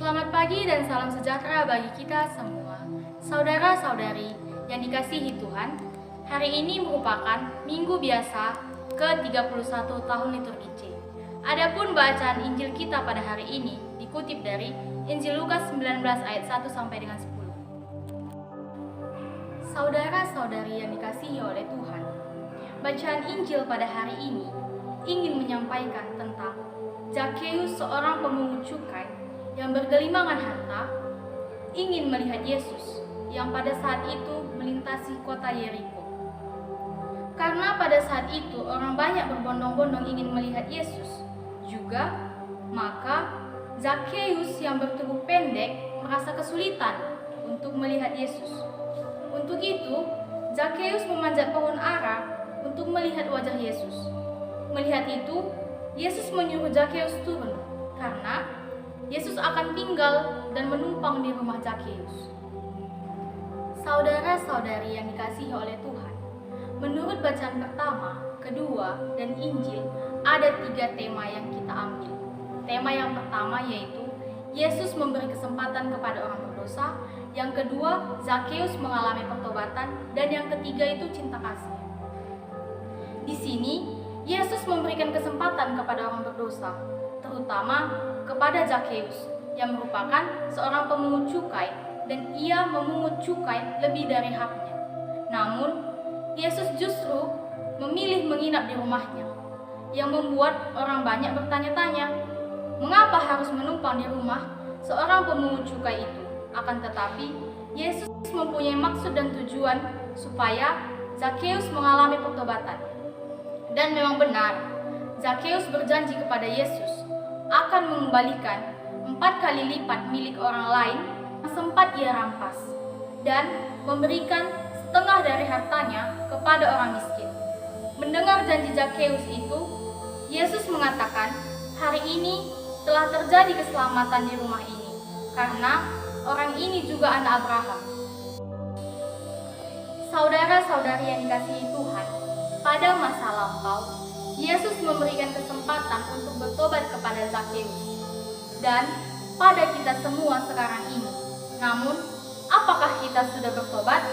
Selamat pagi dan salam sejahtera bagi kita semua. Saudara-saudari yang dikasihi Tuhan, hari ini merupakan minggu biasa ke-31 tahun liturgi C. Adapun bacaan Injil kita pada hari ini dikutip dari Injil Lukas 19 ayat 1 sampai dengan 10. Saudara-saudari yang dikasihi oleh Tuhan, bacaan Injil pada hari ini ingin menyampaikan tentang Zakheus, seorang pemungut cukai yang bergelimangan harta, ingin melihat Yesus yang pada saat itu melintasi kota Yeriko. Karena pada saat itu orang banyak berbondong-bondong ingin melihat Yesus juga, maka Zakheus yang bertubuh pendek merasa kesulitan untuk melihat Yesus. Untuk itu, Zakheus memanjat pohon ara untuk melihat wajah Yesus. Melihat itu, Yesus menyuruh Zakheus turun karena Yesus akan tinggal dan menumpang di rumah Zakheus. Saudara-saudari yang dikasihi oleh Tuhan, menurut bacaan pertama, kedua, dan Injil, ada 3 tema yang kita ambil. Tema yang pertama yaitu Yesus memberi kesempatan kepada orang berdosa, yang kedua Zakheus mengalami pertobatan, dan yang ketiga itu cinta kasih. Di sini Yesus memberikan kesempatan kepada orang berdosa, terutama kepada Zakheus yang merupakan seorang pemungut cukai, dan ia memungut cukai lebih dari haknya. Namun Yesus justru memilih menginap di rumahnya, yang membuat orang banyak bertanya-tanya, mengapa harus menumpang di rumah seorang pemungut cukai itu? Akan tetapi Yesus mempunyai maksud dan tujuan supaya Zakheus mengalami pertobatan. Dan memang benar, Zakheus berjanji kepada Yesus akan mengembalikan 4 kali lipat milik orang lain yang sempat ia rampas, dan memberikan setengah dari hartanya kepada orang miskin. Mendengar janji Zakheus itu, Yesus mengatakan, hari ini telah terjadi keselamatan di rumah ini, karena orang ini juga anak Abraham. Saudara-saudari yang dikasihi Tuhan, pada masa lampau, Yesus memberikan kesempatan untuk bertobat kepada Zakheus dan pada kita semua sekarang ini. Namun, apakah kita sudah bertobat?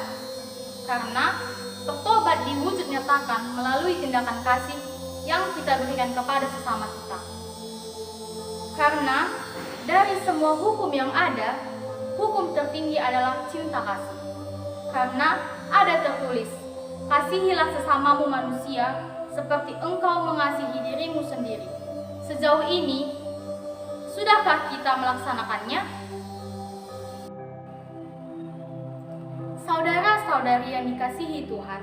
Karena bertobat diwujud nyatakan melalui tindakan kasih yang kita berikan kepada sesama kita. Karena dari semua hukum yang ada, hukum tertinggi adalah cinta kasih. Karena ada tertulis, kasihilah sesamamu manusia seperti engkau mengasihi dirimu sendiri. Sejauh ini, sudahkah kita melaksanakannya? Saudara-saudari yang dikasihi Tuhan,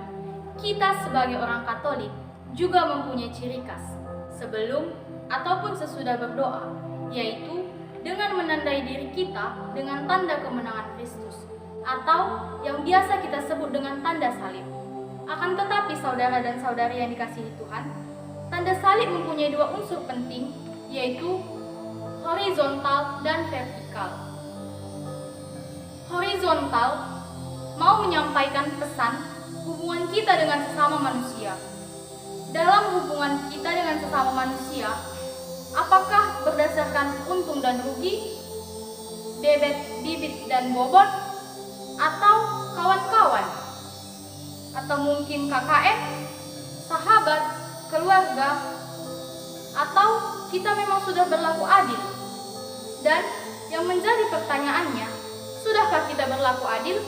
kita sebagai orang Katolik juga mempunyai ciri khas sebelum ataupun sesudah berdoa, yaitu dengan menandai diri kita dengan tanda kemenangan Kristus, atau yang biasa kita sebut dengan tanda salib. Akan tetapi saudara dan saudari yang dikasihi Tuhan, tanda salib mempunyai 2 unsur penting, yaitu horizontal dan vertikal. Horizontal mau menyampaikan pesan hubungan kita dengan sesama manusia. Dalam hubungan kita dengan sesama manusia, apakah berdasarkan untung dan rugi, debit, bibit, dan bobot, atau kawan-kawan, atau mungkin KKN, sahabat, keluarga, atau kita memang sudah berlaku adil? Dan yang menjadi pertanyaannya, sudahkah kita berlaku adil?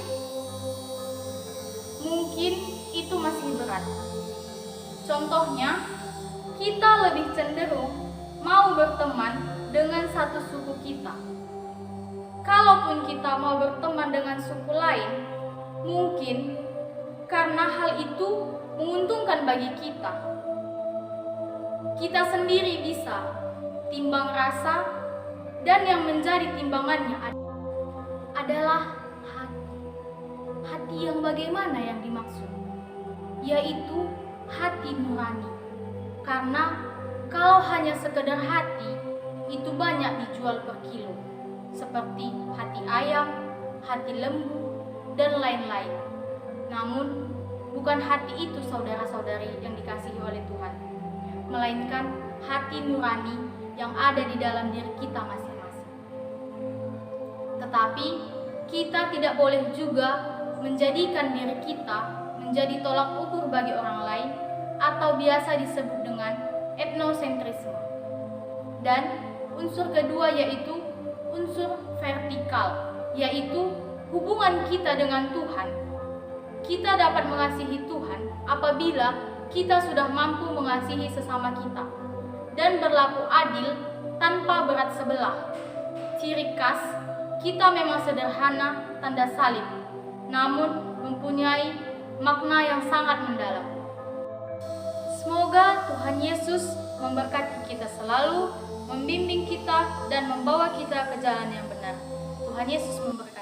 Mungkin itu masih berat. Contohnya, kita lebih cenderung mau berteman dengan satu suku kita. Kalaupun kita mau berteman dengan suku lain, mungkin karena hal itu menguntungkan bagi kita. Kita sendiri bisa timbang rasa, dan yang menjadi timbangannya adalah hati. Hati yang bagaimana yang dimaksud? Yaitu hati nurani. Karena kalau hanya sekedar hati, itu banyak dijual per kilo, seperti hati ayam, hati lembu, dan lain-lain. Namun, bukan hati itu saudara-saudari yang dikasihi oleh Tuhan, melainkan hati nurani yang ada di dalam diri kita masing-masing. Tetapi kita tidak boleh juga menjadikan diri kita menjadi tolak ukur bagi orang lain atau biasa disebut dengan etnosentrisme. Dan unsur kedua yaitu unsur vertikal, yaitu hubungan kita dengan Tuhan. Kita dapat mengasihi Tuhan apabila kita sudah mampu mengasihi sesama kita dan berlaku adil tanpa berat sebelah. Ciri khas kita memang sederhana, tanda salib, namun mempunyai makna yang sangat mendalam. Semoga Tuhan Yesus memberkati kita selalu, membimbing kita dan membawa kita ke jalan yang benar. Tuhan Yesus memberkati.